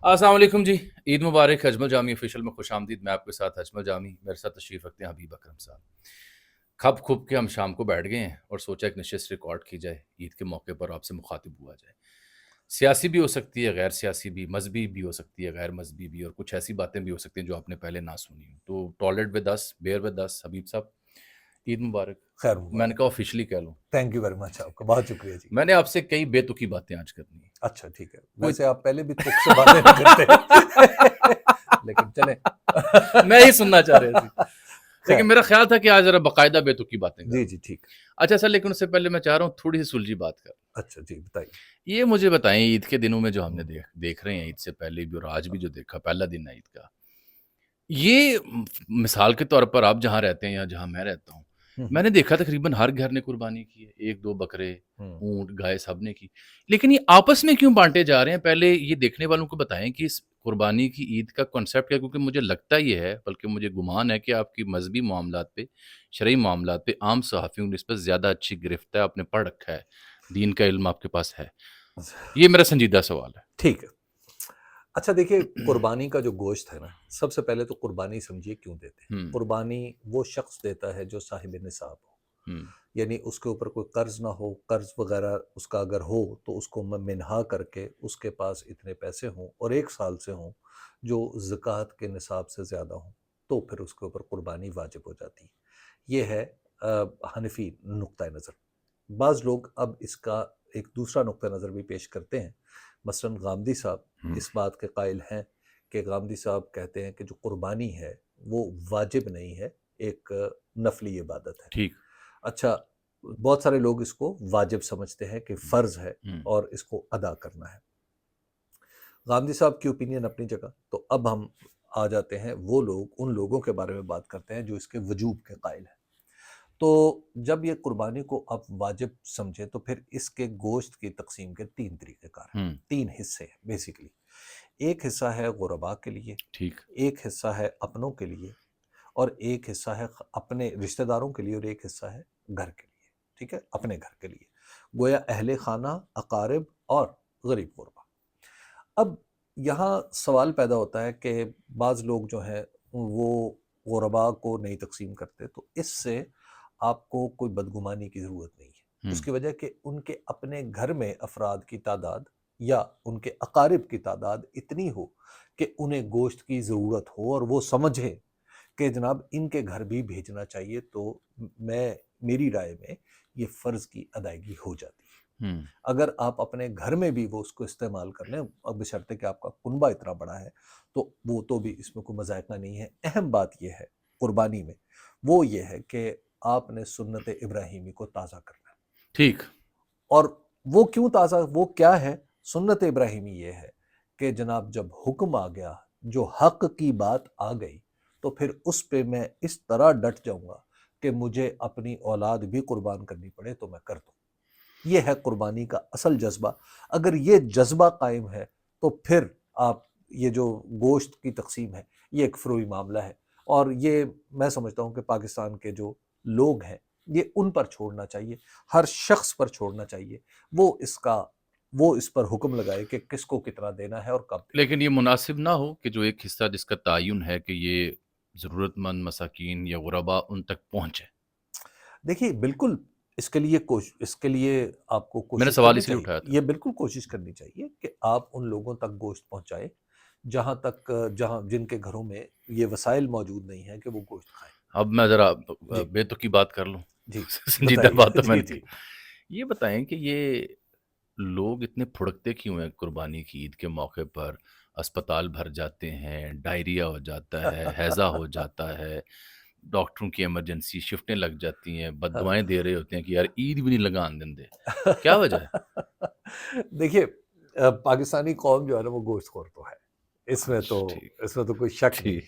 अस्सलाम वालेकुम जी। ईद मुबारक। अजमल जामी ऑफिशियल में खुश आमदीद। मैं आपके साथ अजमल जामी, मेरे साथ तशरीफ़ रखते हैं हबीब अकरम साहब। खप खुप के हम शाम को बैठ गए हैं और सोचा एक नशिस्त रिकॉर्ड की जाए, ईद के मौके पर आपसे मुखातिब हुआ जाए। सियासी भी हो सकती है, गैर सियासी भी, मजहबी भी हो सकती है, गैर मजहबी भी, और कुछ ऐसी बातें भी हो सकती हैं जो आपने पहले ना सुनी हो। तो tolerate with us, bear with us. Habib साहब, ईद मुबारक। खैर मैंने मुबारक। कहा ऑफिशियली कह लूँ। थैंक यू वेरी मच, आपका बहुत शुक्रिया जी। मैंने आपसे कई बेतुकी बातें आज करनी है। अच्छा ठीक है, कोई वैसे आप पहले भी तुक से बातें नहीं करते लेकिन चले मैं ही सुनना चाह रहा थी, लेकिन खैर, मेरा ख्याल था कि आज जरा बाकायदा बेतुकी बातें जी करूं। जी ठीक। अच्छा सर, लेकिन उससे पहले मैं चाह रहा हूँ थोड़ी सी सुलझी बात कर। अच्छा जी बताइए। ये मुझे बताएं, ईद के दिनों में जो हमने देख रहे हैं, ईद से पहले भी और आज भी जो देखा, पहला दिन है ईद का, ये मिसाल के तौर पर आप जहाँ रहते हैं या जहाँ मैं रहता हूँ, हम्म मैंने देखा तकरीबन हर घर ने कुर्बानी की है, एक दो बकरे, हम्म ऊंट, गाय, सब ने की। लेकिन ये आपस में क्यों बांटे जा रहे हैं? पहले ये देखने वालों को बताएं कि इस कुर्बानी की ईद का कॉन्सेप्ट क्या है, क्योंकि मुझे लगता ये है, बल्कि मुझे गुमान है कि आपकी मजहबी मामलात पे, शरई मामलात पे आम सहाफ़ियों की निस्बत ज़्यादा अच्छी गिरफ्त है, आपने पढ़ रखा है, दीन का इल्म आपके पास है। ये मेरा संजीदा सवाल है। ठीक है। अच्छा देखिए, कुर्बानी का जो गोश्त है ना, सबसे पहले तो कुर्बानी समझिए क्यों देते हैं। हुँ, कुर्बानी वो शख्स देता है जो साहिब निसाब हो, हुँ, यानी उसके ऊपर कोई कर्ज ना हो, कर्ज वगैरह उसका अगर हो तो उसको मिन्हा करके उसके पास इतने पैसे हों और 1 साल से हों जो ज़कात के निसाब से ज़्यादा हों, तो फिर उसके ऊपर कुर्बानी वाजिब हो जाती है। ये है हनफी नुक्ता नज़र। बाज़ लोग अब इसका एक दूसरा नुक्ता नज़र भी पेश करते हैं। मसलन गामदी साहब हुँ, इस बात के कायल हैं कि गामदी साहब कहते हैं कि जो कुर्बानी है वो वाजिब नहीं है, एक नफली इबादत है। ठीक। अच्छा, बहुत सारे लोग इसको वाजिब समझते हैं कि हुँ, फ़र्ज़ है हुँ, और इसको अदा करना है। गांधी साहब की ओपिनियन अपनी जगह। तो अब हम आ जाते हैं वो लोग, उन लोगों के बारे में बात करते हैं जो इसके वजूब के कायल हैं। तो जब ये कुर्बानी को आप वाजिब समझे तो फिर इसके गोश्त की तकसीम के 3 तरीक़ेकार हैं, हुँ, 3 हिस्से हैं बेसिकली। एक हिस्सा है गुरबा के लिए, ठीक। एक हिस्सा है अपनों के लिए, और एक हिस्सा है अपने रिश्तेदारों के लिए, और एक हिस्सा है घर के लिए। ठीक है, अपने घर के लिए, गोया अहले खाना, अकारिब और गरीब गुरबा। अब यहाँ सवाल पैदा होता है कि बाज़ लोग जो हैं वो गुरबा को नहीं तकसीम करते, तो इससे आपको कोई बदगुमानी की ज़रूरत नहीं है। हुँ, उसकी वजह कि उनके अपने घर में अफराद की तादाद या उनके अकारिब की तादाद इतनी हो कि उन्हें गोश्त की ज़रूरत हो और वो समझें कि जनाब इनके घर भी भेजना चाहिए, तो मैं मेरी राय में ये फ़र्ज़ की अदायगी हो जाती है। हुँ, अगर आप अपने घर में भी वो उसको इस्तेमाल कर लें, अब बशर्ते कि आपका कुनबा इतना बड़ा है, तो वो तो भी इसमें कोई मज़ायक़ा नहीं है। अहम बात ये है कुर्बानी में, वो ये है कि आपने सुन्नत इब्राहीमी को ताज़ा करना है। ठीक। और वो क्यों ताज़ा, वो क्या है? सुन्नत इब्राहीमी ये है कि जनाब जब हुक्म आ गया, जो हक़ की बात आ गई, तो फिर उस पे मैं इस तरह डट जाऊँगा कि मुझे अपनी औलाद भी कुर्बान करनी पड़े तो मैं कर दूँ। ये है कुर्बानी का असल जज्बा। अगर ये जज्बा कायम है तो फिर आप ये जो गोश्त की तकसीम है ये एक फ़ुरूई मामला है, और ये मैं समझता हूँ कि पाकिस्तान के जो लोग हैं ये उन पर छोड़ना चाहिए, हर शख्स पर छोड़ना चाहिए। वो इस पर हुक्म लगाए कि किसको कितना देना है और कब देना लेकिन ये मुनासिब ना हो कि जो एक हिस्सा जिसका तयन है कि ये ज़रूरतमंद मसाकीन या गुरबा उन तक पहुँचे। है। देखिए बिल्कुल, इसके लिए आपको मैंने कोशिश सवाल करनी इसलिए चाहिए। उठाया था। ये बिल्कुल कोशिश करनी चाहिए कि आप उन लोगों तक गोश्त पहुँचाएँ जहाँ जिनके घरों में ये वसाइल मौजूद नहीं है कि वो गोश्त खाएँ। अब मैं ज़रा जी, बेतुकी बात कर लूँ। जी, संजीदा बताइए। बात तो जी, मैंने जी। की। ये बताएँ कि ये लोग इतने फुड़कते क्यों हैं कुर्बानी की ईद के मौके पर? अस्पताल भर जाते हैं, डायरिया हो जाता है, हैज़ा हो जाता है, डॉक्टरों की इमरजेंसी शिफ्टें लग जाती हैं, हाँ। बददुआएँ दे रहे होते हैं कि यार ईद भी नहीं लगान देंदे। क्या वजह है? देखिए, पाकिस्तानी कौम जो है ना वो गोश्तखोर तो है। अच्छा, ठीक, इसमें तो कोई शक नहीं। ठीक।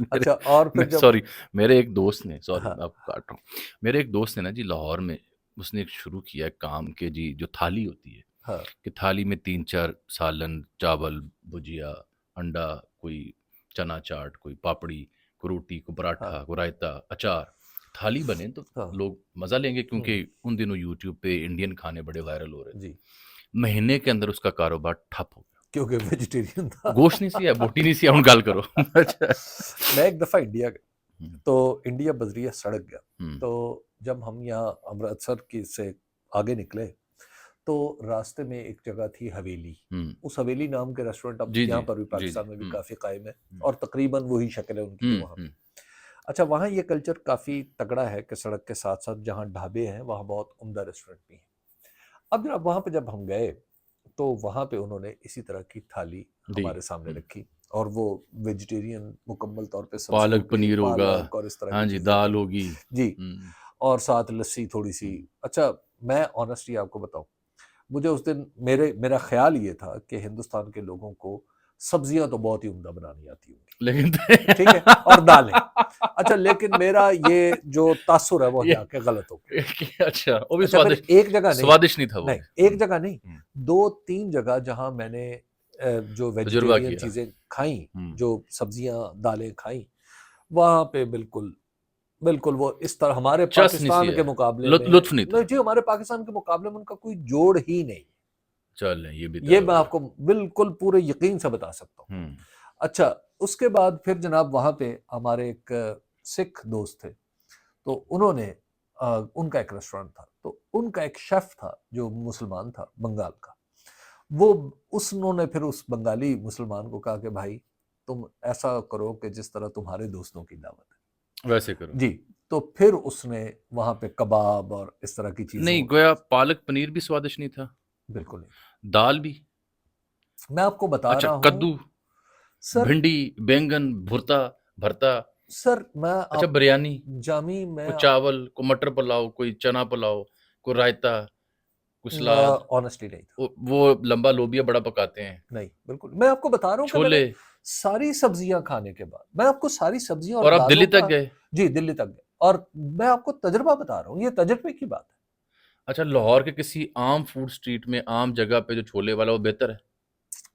मेरे अच्छा, और मैं फिर जब सॉरी, मेरे एक दोस्त ने, सॉरी हाँ, मैं आपको काट रहा हूँ। मेरे एक दोस्त ने ना जी लाहौर में, उसने एक शुरू किया है काम के जी, जो थाली होती है, हाँ, कि थाली में 3-4 सालन, चावल, भुजिया, अंडा, कोई चना चाट, कोई पापड़ी, कोई रोटी, कोई हाँ, पराठा, कोई रायता, अचार। थाली बने तो हाँ। लोग मज़ा लेंगे, हुँ, क्योंकि उन दिनों यूट्यूब पे इंडियन खाने बड़े वायरल हो रहे थे। जी। महीने के अंदर उसका कारोबार ठप हो गया। क्योंकि वेजिटेरियन था। गोश्त नहीं सी है, बोटी नहीं सी है, हुण गल करो। अच्छा। मैं एक दफ़ा इंडिया गया, हम्म, तो इंडिया बजरिया सड़क गया, हम्म, तो जब हम यहाँ अमृतसर की से आगे निकले, तो रास्ते में एक जगह थी हवेली। हम्म, उस हवेली नाम के रेस्टोरेंट अब जी यहाँ जी पर भी जी जी, पाकिस्तान में भी काफ़ी कायम है, हम्म, और तकरीबन वही शक्ल है उनकी जो वहाँ पे। अच्छा, वहाँ ये कल्चर काफ़ी तगड़ा है कि सड़क के साथ साथ जहाँ ढाबे हैं वहाँ बहुत उम्दा रेस्टोरेंट भी हैं। अब जब वहाँ पे जब हम गए, तो वहाँ पे उन्होंने इसी तरह की थाली दी। हमारे सामने रखी, और वो वेजिटेरियन मुकम्मल तौर पे सब्जियों पालक के पनीर होगा, पालक और इस तरह हाँ की जी, चीज़ें दाल थी। होगी। जी, हम्म, और साथ लस्सी थोड़ी सी। हम्म, अच्छा, मैं ऑनेस्टली आपको बताऊं, मुझे उस दिन मेरा ख्याल ये था कि हिंदुस्तान के लोगों को सब्जियां तो बहुत ही उम्दा बनानी आती होंगी, लेकिन ठीक है, और दालें। अच्छा, लेकिन मेरा ये जो तासुर है वो ये यहाँ के गलत हो गया। अच्छा, वो भी अच्छा, फिर स्वादिष्ट, एक जगह नहीं, स्वादिष्ट नहीं था वो। नहीं एक जगह नहीं, हम्म, 2-3 जगह जहाँ मैंने जो तजुर्बा वेजिटेरियन किया। चीज़ें खाई, हम्म, जो सब्जियां दालें खाई, वहाँ पे बिल्कुल बिल्कुल वो इस तरह हमारे चस नहीं सी पाकिस्तान है, के मुकाबले में, लुत्फ नहीं नहीं था। जी, हमारे पाकिस्तान के मुकाबले में उनका कोई जोड़ ही नहीं। चल ये भी ये तय हो मैं गया। आपको बिल्कुल पूरे यकीन से बता सकता हूँ। हम्म, अच्छा, उसके बाद फिर जनाब वहाँ पे हमारे एक सिख दोस्त थे, तो उन्होंने उनका एक रेस्टोरेंट था, तो उनका एक शेफ था जो मुसलमान था, बंगाल का। वो उन्होंने फिर उस बंगाली मुसलमान को कहा कि भाई, तुम ऐसा करो कि जिस तरह तुम्हारे दोस्तों की दावत वैसे करो। है। जी, तो फिर उसने वहाँ पे कबाब और इस तरह की नहीं, चीज़ों, गोया पालक पनीर भी स्वादिष्ट नहीं था, बिल्कुल नहीं। दाल भी। मैं आपको बता अच्छा, रहा कद्दू, हूँ सर। भिंडी, बैंगन, भुर्ता, भरता। सर मैं अच्छा, आप बिरयानी, जामी मैं कोई चावल, कोई मटर पुलाव, कोई चना पुलाव, कोई रायता, कोई सलाद, ऑनेस्टली नहीं था। वो लंबा लोबिया बड़ा पकाते हैं, नहीं, बिल्कुल मैं आपको बता रहा हूँ कि मैंने छोले। सारी सब्जियां खाने के बाद, मैं आपको सारी सब्जियां और और आप दिल्ली दालों तक का, गए। जी दिल्ली तक गए, और मैं आपको तजुर्बा बता रहा हूँ, ये तजुर्बे की बात है। अच्छा, लाहौर के किसी आम फूड स्ट्रीट में, आम जगह पे जो छोले वाला, वो बेहतर है?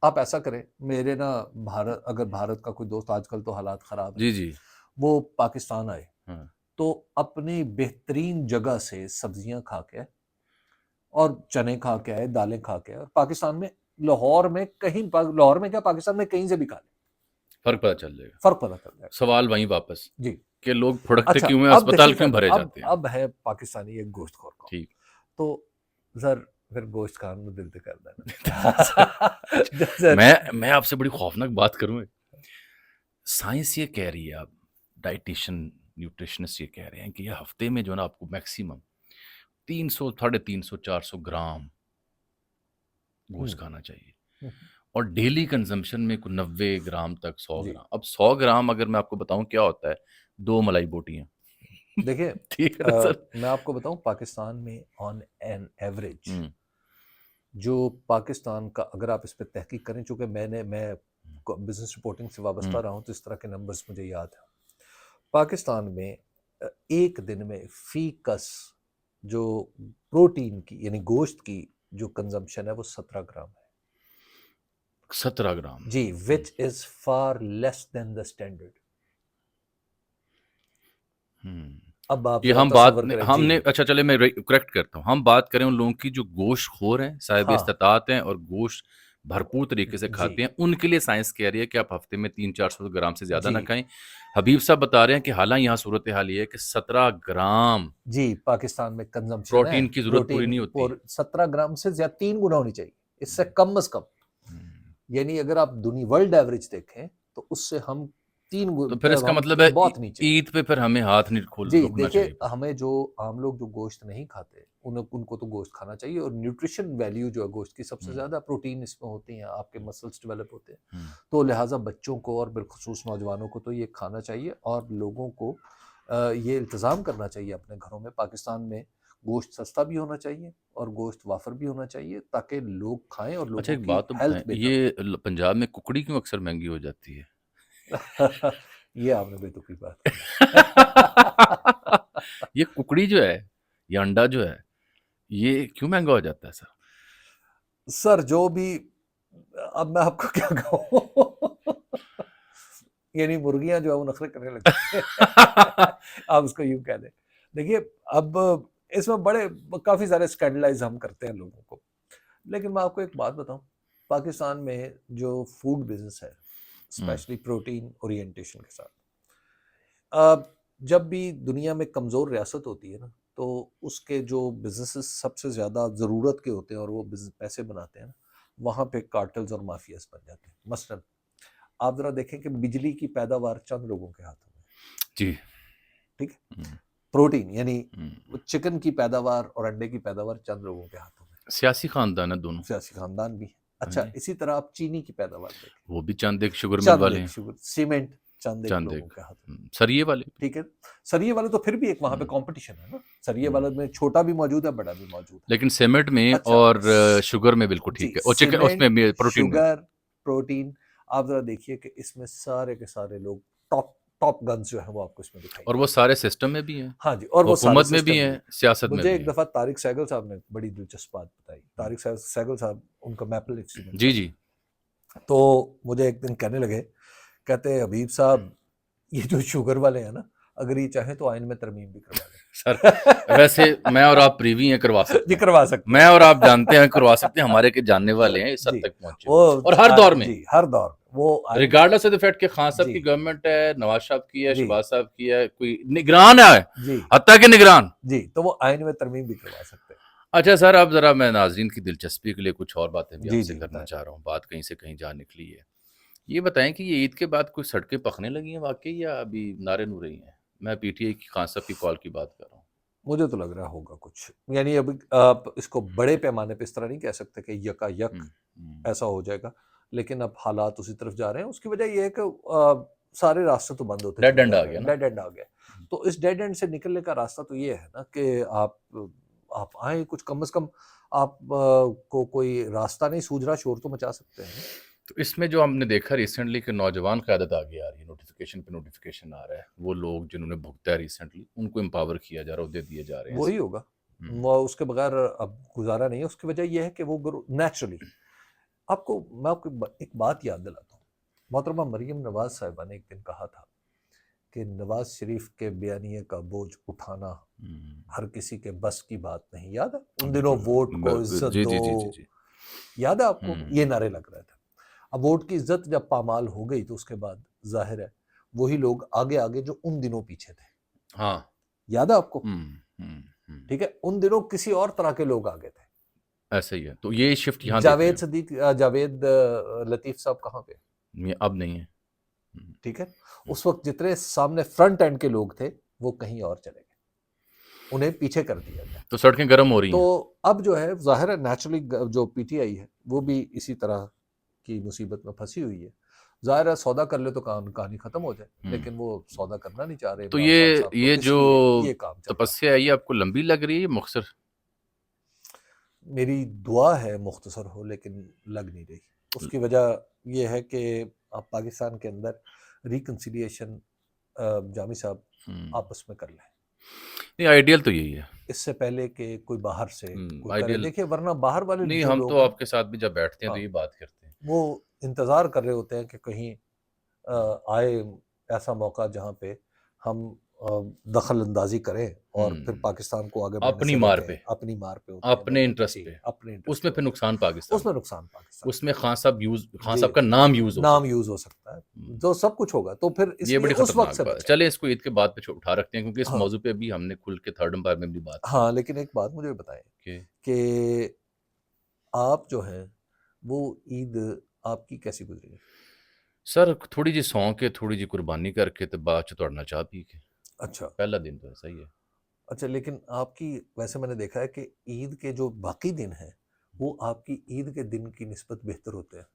आप ऐसा करें, मेरे ना भारत, अगर भारत का कोई दोस्त, आजकल तो हालात खराब है, जी जी। वो पाकिस्तान आए, हाँ, तो अपनी बेहतरीन जगह से सब्जियां खा के, और चने खा के आए, दालें खा के आए, और पाकिस्तान में, लाहौर में कहीं, लाहौर में क्या, पाकिस्तान में कहीं से भी खा ले, फर्क पता चल जाएगा। फर्क पता चल जाएगा। सवाल वहीं वापस, जी। कि लोग फुड़कते अच्छा, क्यों हैं, अब देखिए अस्पताल क्यों सर, भरे अब जाते हैं। अब है पाकिस्तानी एक गोश्तखोर कौम, ठीक। तो सर फिर गोश्त खाने में दिल तो करता है अच्छा, ना। सर मैं आपसे बड़ी खौफनाक बात करूं। साइंस ये कह रही है, आप डाइटिशियन, न्यूट्रिशनिस्ट ये कह रहे हैं कि ये हफ्ते में जो ना आपको मैक्सिमम 300, 350, 400 ग्राम गोश्त हम्म, खाना चाहिए, हम्म, और डेली कंजम्पशन में कुछ 90 ग्राम तक, 100 जी, ग्राम। अब 100 ग्राम अगर मैं आपको बताऊं क्या होता है, 2 मलाई बोटियां। देखिए, ठीक है ना सर? मैं आपको बताऊं, पाकिस्तान में ऑन एन एवरेज, हम्म, जो पाकिस्तान का, अगर आप इस पर तहकीक करें, चूंकि मैं बिजनेस रिपोर्टिंग से वाबस्ता हम्म, रहा हूं, तो इस तरह के नंबर्स मुझे याद है। पाकिस्तान में एक दिन में फी कस जो प्रोटीन की, यानी गोश्त की जो कंजम्पशन है, वो 17 ग्राम है। 17 ग्राम। जी, which is far less than the standard. Hmm. अब आप ये जरा हम बात तसव्वुर करें। जी, हमने, अच्छा चले मैं करेक्ट करता हूँ, हम बात करें उन लोगों की जो गोश्त खोर हैं, साहिब हाँ, इस्तात हैं, और गोश्त भरपूर तरीके से जी, खाते हैं, उनके लिए साइंस कह रही है कि आप हफ्ते में 300-400 ग्राम से ज्यादा जी, ना खाएं। हबीब साहब बता रहे हैं कि हालांकि यहाँ सूरत हाल ये है कि 17 ग्राम जी, पाकिस्तान में कंजम्पशन है प्रोटीन की जरूरत पूरी प्रोटीन नहीं की, होती। 17 ग्राम से ज्यादा 3 गुना होनी चाहिए, इससे कम अज कम। हम्म। यानी अगर आप दुनिया वर्ल्ड एवरेज देखें, तो उससे हम तो फिर इसका हम मतलब है बहुत नीचे हैं। ईद पे फिर हमें हाथ नहीं खोल जी, रुकना देखिए, चाहिए फिर। हमें जो आम लोग जो गोश्त नहीं खाते, उनको तो गोश्त खाना चाहिए, और न्यूट्रिशन वैल्यू जो है गोश्त की सबसे हम्म, ज़्यादा, प्रोटीन इसमें होती हैं, आपके मसल्स डेवलप होते हैं, हम्म। तो लिहाजा बच्चों को और बिलखुसूस नौजवानों को तो ये खाना चाहिए, और लोगों को ये इल्तिज़ाम करना चाहिए अपने घरों में। पाकिस्तान में गोश्त सस्ता भी होना चाहिए, और गोश्त वाफर भी होना चाहिए, ताकि लोग खाएं और अच्छा, लोगों एक की बात तो बताएं, हेल्थ बेहतर ये पंजाब में कुकड़ी क्यों अक्सर महंगी हो जाती है? हो। ये आपने बेतुकी बात की। ये कुकड़ी जो है, ये अंडा जो है, ये क्यों महंगा हो जाता है सर? सर जो भी, अब मैं आपको क्या कहूँ। यानी मुर्गियां जो है वो नखरे करने लगती है। आप उसको यूं कह दें। देखिए, अब इसमें बड़े काफी सारे स्कैंडलाइज हम करते हैं लोगों को, लेकिन मैं आपको एक बात बताऊं, पाकिस्तान में जो फूड बिजनेस है, हम्म, स्पेशली प्रोटीन ओरिएंटेशन के साथ, अब जब भी दुनिया में कमज़ोर रियासत होती है ना, तो उसके जो बिजनेसेस सबसे ज़्यादा ज़रूरत के होते हैं और वो बिजनेस पैसे बनाते हैं ना, वहाँ पे कार्टल्स और माफियाज बन जाते हैं। मसलन आप ज़रा देखें कि बिजली की पैदावार चंद लोगों के हाथों में, जी। ठीक है। हम्म, प्रोटीन यानी हम्म, चिकन की पैदावार और अंडे की पैदावार चंद लोगों के हाथों में, सियासी खानदान है दोनों। सियासी खानदान भी है। हाँ अच्छा, जी, इसी तरह आप चीनी की पैदावार देखें, वो भी चंद एक शुगर मिल चंद वाले एक हैं। शुगर, सीमेंट चंद एक चंद लोगों एक के हाथों में, सरिये वाले भी। ठीक है। सरिये वाले तो फिर भी एक वहां पे हम्म, कंपटीशन है ना, सरिये हम्म, वाले में छोटा भी मौजूद है, बड़ा भी मौजूद है। लेकिन सीमेंट में अच्छा, और शुगर में बिल्कुल जी, ठीक है, और चिकन सीमेंट, उसमें भी प्रोटीन में। शुगर, प्रोटीन, आप जरा देखिए कि इसमें सारे के सारे लोग टॉप टॉप गन्स जो है वो आपको इसमें दिखाई और वो देंगे। सारे सिस्टम में भी हैं, हाँ जी, और वो सारे हुकूमत में भी सिस्टम भी। हैं, सियासत में मुझे भी एक हैं। दफा तारिक सहगल साहब ने बड़ी दिलचस्प बात बताई। तारिक सहगल साहब, उनका मैपल एक्सपीरियंस जी है। जी। तो मुझे एक दिन कहने लगे, कहते हबीब साहब, ये जो शुगर वाले हैं ना, अगर ये चाहें तो आइन में तरमीम भी करवा लें। सर वैसे मैं और आप प्रीवी हैं, करवा सकते जी हैं। करवा सकते मैं हैं। और आप जानते हैं करवा सकते हैं, हमारे के जानने वाले हैं, इस हद जी, तक पहुंचे वो हुए और हर दौर में, जी हर दौर में वो आइन, रिगार्डलेस ऑफ द फैक्ट कि खान साहब जी की गवर्नमेंट है, नवाज साहब की है, जी शहबाज साहब की है, कोई निगरान है, जी हत्ता के निगरान। जी, तो वो आइन में तरमीम भी करवा सकते हैं। अच्छा सर, अब जरा मैं नाजरीन की दिलचस्पी के लिए कुछ और बातें भी जी आपसे जी करना बताएं। चाह रहा हूँ, बात कहीं से कहीं जा निकली है। ये बताएं कि ये ईद के बाद कुछ सड़कें पकने लगी हैं वाकई, या अभी नारे नूरे ही हैं? मैं पीटीआई की खान साहब की कॉल की बात कर रहा हूँ। मुझे तो लग रहा होगा कुछ, यानी अभी आप इसको बड़े पैमाने पे इस तरह नहीं कह सकते कि यकायक हम्म, हम्म, ऐसा हो जाएगा, लेकिन अब हालात उसी तरफ जा रहे हैं। उसकी वजह यह है कि सारे रास्ते तो बंद होते डेड चले एंड जा आ रहे गया हैं, ना। डेड एंड आ गया। तो इस डेड एंड से निकलने का रास्ता तो ये है ना कि आप आए, कुछ कम से कम आप को कोई रास्ता नहीं सूझ रहा, शोर तो मचा सकते हैं। तो इसमें जो हमने देखा रिसेंटली कि नौजवान क़यादत आगे आ रही है, नोटिफिकेशन पे नोटिफिकेशन आ रहा है, वो लोग जिन्होंने भुगता है रिसेंटली, उनको एम्पावर किया जा रहा है, उहदे दिए जा रहे हैं वही ऐसे। होगा, हम्म, वो उसके बगैर अब गुजारा नहीं है। उसकी वजह यह है कि वो नेचुरली, आपको मैं आपको एक बात याद दिलाता हूँ। मोहतरमा मरीम नवाज साहिबा ने एक दिन कहा था कि नवाज शरीफ के बयानिए का बोझ उठाना हम्म, हर किसी के बस की बात नहीं। याद है उन दिनों वोट को इज्जत जी दो, जी जी जी जी। याद है आपको, ये हम्म, नारे लग रहे थे। अब वोट की इज्जत जब पामाल हो गई तो उसके बाद जाहिर है वही लोग आगे आगे जो उन दिनों पीछे थे। हाँ। याद है आपको, हम्म। ठीक है। उन दिनों किसी और तरह के लोग आगे थे। ऐसा ही है, तो ये शिफ्ट यहाँ देख रहे जावेद हैं सदीक, जावेद लतीफ साहब कहाँ पे, ये अब नहीं है। हम्म, ठीक है। उस वक्त जितने सामने फ्रंट एंड के लोग थे वो कहीं और चले गए, उन्हें पीछे कर दिया गया। तो सड़कें गर्म हो रही तो हैं। अब जो है जाहिर है नेचुरली जो पीटीआई है वो भी इसी तरह की मुसीबत में फंसी हुई है। जाहिर है सौदा कर ले तो कहानी खत्म हो जाए, लेकिन वो सौदा करना नहीं चाह रहे तो इमरान खान साहब, तो ये जो इसलिए ये काम चल रहा है। तपस्या है, ये आपको लंबी लग रही है, मुख्तसर? मेरी दुआ है मुख्तसर हो, लेकिन लग नहीं रही। उसकी वजह यह है कि आप पाकिस्तान के अंदर रिकन्सिलिएशन जामी साहब आपस में कर लें, नहीं, आइडियल तो यही है। इससे पहले कि कोई बाहर से कोई करे। आइडियल। देखिए वरना बाहर वाले नहीं, जो हम तो लोग हैं ना, आपके साथ भी जब बैठते हैं तो हाँ, ये बात करते हैं। वो इंतज़ार कर रहे होते हैं कि कहीं आए ऐसा मौका जहाँ पे हम दखल अंदाजी करें और फिर पाकिस्तान को आगे बढ़ने अपनी से मार रोकें, पे, अपनी मार पे होते हैं अपने जब इंटरेस्ट जी पे, अपने इंटरेस्ट उसमें पे फिर होते नुकसान हैं, पाकिस्तान उसमें का। नुकसान पाकिस्तान उसमें का। खान जी साहब का नाम यूज हो नाम सकता यूज हो सकता है, है। जो सब कुछ होगा, तो फिर ये इसलिए बड़ी उस वक्त खतरनाक से बात है। बचें। चले इसको ईद के बाद पे उठा रखते हैं, क्योंकि इस हाँ मौजू पे भी हमने खुल के थर्ड एम्पायर में भी बात की हाँ, लेकिन एक बात मुझे बताएं कि कि आप जो हैं वो ईद आपकी कैसी गुजरी है? सर थोड़ी जी सौं के, थोड़ी जी कुर्बानी करके, तो बाद च तुहाडे नाल चाह पी के। अच्छा पहला दिन तो ऐसा ही है। अच्छा, लेकिन आपकी, वैसे मैंने देखा है कि ईद के जो बाकी दिन हैं वो आपकी ईद के दिन की निस्बत बेहतर होते हैं।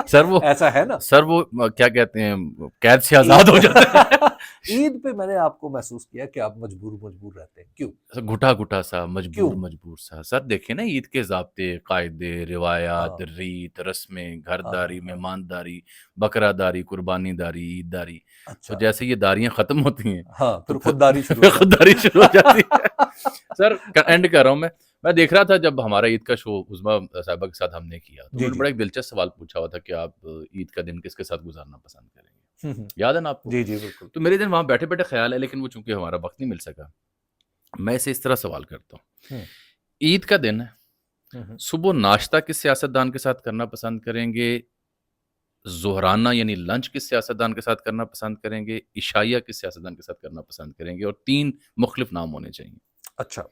सर वो ऐसा है ना? क्या कहते हैं, कैद से आजाद हो जाते हैं। ईद पे मैंने आपको महसूस किया कि आप मजबूर मजबूर रहते हैं। क्यों? घुटा घुटा सा, क्यों? मजबूर सा। सर देखिए ना, ईद के ज़ाब्ते, कायदे, रिवायात, हाँ रीत, रस्में, हाँ हाँ घरदारी, हाँ। मेहमानदारी, बकरादारी, कुर्बानीदारी, ईददारी। तो अच्छा, जैसे ये दारियाँ ख़त्म होती हैं, हाँ, तो फिर फिर खुददारी शुरू हो जाती खुददारी शुरू हो जाती है। है। सर एंड कर रहा हूँ मैं। मैं देख रहा था जब हमारा ईद का शो उज़मा साहिबा के साथ हमने किया, तो जी उन्होंने जी। बड़ा एक दिलचस्प सवाल पूछा हुआ था कि आप ईद का दिन किसके साथ गुजारना पसंद करेंगे? याद है ना आपको? जी जी बिल्कुल। तो मेरे दिन वहाँ बैठे-बैठे ख़्याल है, लेकिन वो चूँकि हमारा वक़्त नहीं मिल सका, मैं इसे इस तरह सवाल करता हूँ। हम्म, ईद का दिन है, सुबह नाश्ता किस सियासतदान के साथ करना पसंद करेंगे, ज़ोहराना यानी लंच किस सियासतदान के साथ करना पसंद करेंगे, इशाइया किस सियासतदान के साथ करना पसंद करेंगे, और 3 मुख्तलिफ नाम होने चाहिए। अच्छा।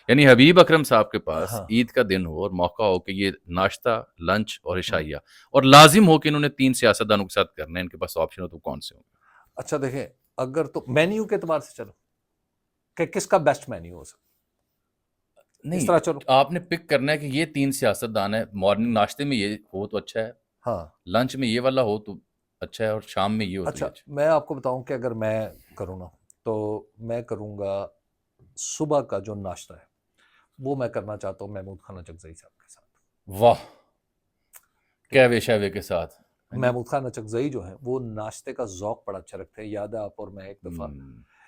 यानी हबीब अकरम साहब के पास हाँ। ईद का दिन हो और मौका हो कि ये नाश्ता, लंच और इशाइया, और लाजिम हो कि इन्होंने 3 सियासतदानों के साथ करना है, इनके पास ऑप्शन हो तो कौन से होंगे? अच्छा देखें, अगर तो मेन्यू के एतबार से चलो कि किसका बेस्ट मेन्यू हो सकता, इस नहीं, तरह चलो। आपने पिक करना है कि ये 3 सियासतदान है, मॉर्निंग नाश्ते में ये हो तो अच्छा है, हाँ। लंच में ये वाला हो तो अच्छा है, और शाम में ये हो तो ये अच्छा, अच्छा है। मैं आपको बताऊं कि अगर मैं करूँ ना, तो मैं करूँगा सुबह का जो नाश्ता है वो मैं करना चाहता हूँ महमूद खान अचकज़ई साहब के साथ। वाह! कहवे शहवे के साथ। हाँ जी। महमूद खान अचकज़ई जो है वो नाश्ते का ज़ौक़ बड़ा अच्छा रखते हैं। याद है आप और मैं एक दफ़ा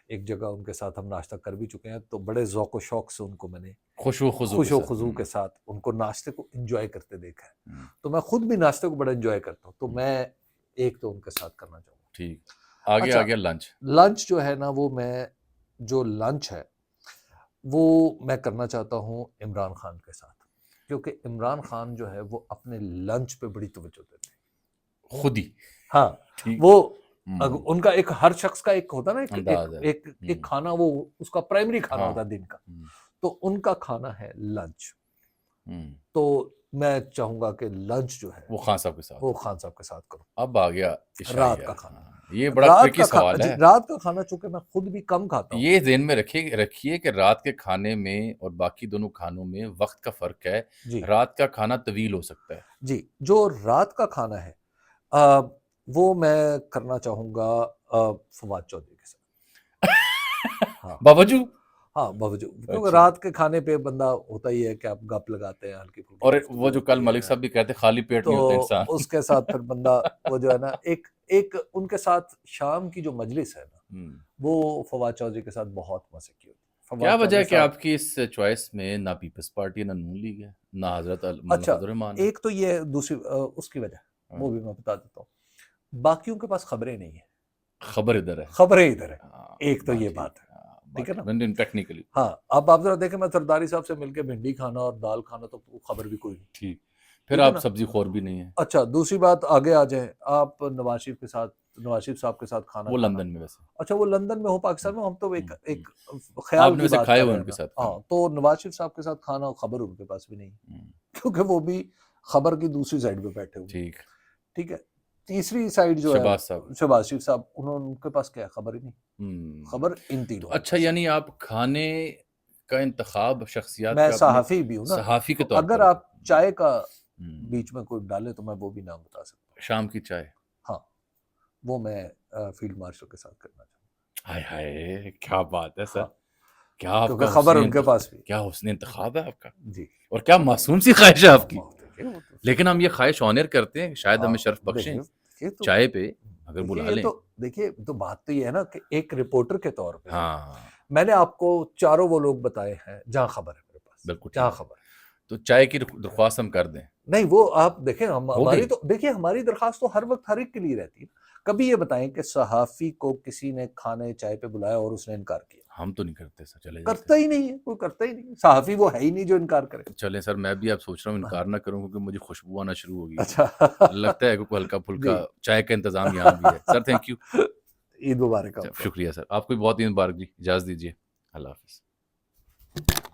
एक जगह उनके साथ हम नाश्ता कर भी चुके हैं, तो बड़े ज़ौक़ व शौक़ से उनको मैंने खुशू खुजू खुश व खुज़ू के साथ उनको नाश्ते को एंजॉय करते देखा है। तो मैं खुद भी नाश्ते को बड़ा एंजॉय करता हूँ, तो मैं एक तो उनके साथ करना चाहूँगा। ठीक, आगे अच्छा, आ गया लंच। लंच जो है ना, वो मैं जो लंच है वो मैं करना चाहता हूँ इमरान खान के साथ, क्योंकि इमरान खान जो है वो अपने लंच पे बड़ी तवज्जो देते हैं। खुद ही। हाँ, ठीक। वो उनका एक हर शख्स का एक होता है ना, एक अंदाज है। एक एक खाना, वो उसका प्राइमरी खाना हाँ। होता है दिन का, तो उनका खाना है लंच। हम्म, तो मैं चाहूंगा कि लंच जो है वो खान साहब के साथ। वो खान साहब के साथ करूं। अब आ गया रात इशाइया। का खाना, हाँ, ये बड़ा रात ट्रिकी का सवाल जी, है। रात का खाना चूंकि मैं खुद भी कम खाता हूँ। ये ज़हन में रखिए कि रात के खाने में और बाकी दोनों खानों में वक्त का फ़र्क है। जी रात का खाना तवील हो सकता है। जी, जो रात का खाना है आ, वो मैं करना चाहूंगा फवाद चौधरी के साथ। हाँ बावजू हाँ, बावजूद, क्योंकि अच्छा। रात के खाने पे बंदा होता ही है कि आप गप लगाते हैं, हल्की फुल्की और वो गुफ्तगू जो होती कल मलिक है, साहब भी कहते खाली पेट तो नहीं होता इंसान। उसके साथ फिर बंदा वो जो है ना, एक एक उनके साथ शाम की जो मजलिस है ना, वो फवाद चौधरी के साथ बहुत मजे की होती है। क्या फवाद वजह है चौधरी कि साहब, आपकी इस चॉइस में ना पीपल्स पार्टी ना नून लीग है ना हजरत अच्छा, फजल रहमान है? एक तो ये दूसरी उसकी वजह, वो भी मैं बता देता हूँ, बाकियों के पास खबरें नहीं है, खबर इधर है। खबरें इधर है। हाँ, एक तो ये ठीक बात है, हाँ, ठीक है ना। बात टेक्निकली हाँ, अब आप जरा देखें, मैं सरदारी साहब से मिलके भिंडी खाना और दाल खाना, तो खबर भी कोई नहीं, ठीक। फिर ठीक है आप ना। सब्जी खोर भी नहीं है। अच्छा, दूसरी बात आगे आ जाए, आप नवाज शरीफ के साथ, नवाज शरीफ साहब के साथ खाना वो खाना। लंदन में वैसे। अच्छा, वो लंदन में हो, पाकिस्तान में, हम तो एक हम्म। एक ख्याल आपने की वैसे बात खाए कर हुए रहे हैं उनके ना। साथ हाँ, खाना। तो नवाज शरीफ साहब के साथ खाना, खबर उनके पास भी नहीं, हम्म, क्योंकि वो भी खबर की दूसरी साइड पे बैठे हुए। ठीक। ठीक है, तीसरी साइड जो शहबाज साहब। है शहबाज शरीफ साहब, उनके पास क्या है, खबर ही नहीं। खबर इन तो तीनों के अच्छा, पास है। यानी आप खाने का इंतखाब शख्सियात मैं का अपने सहाफ़ी भी हूँ ना, सहाफ़ी के तो तौर अगर पर आप चाय का हम्म, बीच में कोई डाले तो मैं वो भी नाम बता सकता हूँ। शाम की चाय। हाँ, वो मैं फील्ड मार्शल के साथ करना चाहूँगा। हाय हाय, क्या बात है सर! हाँ, क्या क्योंकि आपका खबर उनके पास भी। क्या हुस्न इंतखाब है आपका, जी, और क्या मासूम सी ख्वाहिश है आपकी। देखिए वो तो, लेकिन हम ये ख्वाहिश ऑनर करते हैं कि शायद हमें शर्फ देखिए बख्शें देखिए तो, चाय पे अगर देखिए बुला ये लें। तो, देखिए तो बात तो ये है ना कि एक रिपोर्टर के तौर पे हाँ, मैंने आपको चारों वो लोग बताए हैं जहाँ खबर है मेरे पास, बिल्कुल जहाँ ठीक है। खबर है। तो चाय की दरख्वास्त हम कर दें। नहीं, वो आप देखें, हो हमारी गई। तो देखिए, हमारी दरखास्त तो हर वक्त हर एक के लिए रहती है। कभी ये बताएं कि सहाफ़ी को किसी ने खाने चाय पे बुलाया और उसने इनकार किया? हम तो नहीं करते सर, चले जाते करता ही नहीं है, कोई करता ही नहीं, सहाफ़ी वो है ही नहीं जो इनकार करे। चलें सर, मैं भी अब सोच रहा हूँ इनकार ना करूँ क्योंकि मुझे खुशबू आना शुरू हो गई है। अच्छा लगता है कि कोई हल्का-फुल्का जी। चाय का इंतज़ाम यहाँ भी है। Sir thank you. ईद मुबारक आपको। शुक्रिया सर। आपको भी बहुत ईद मुबारक जी। इजाज़त दीजिए। अल्लाह हाफ़िज़।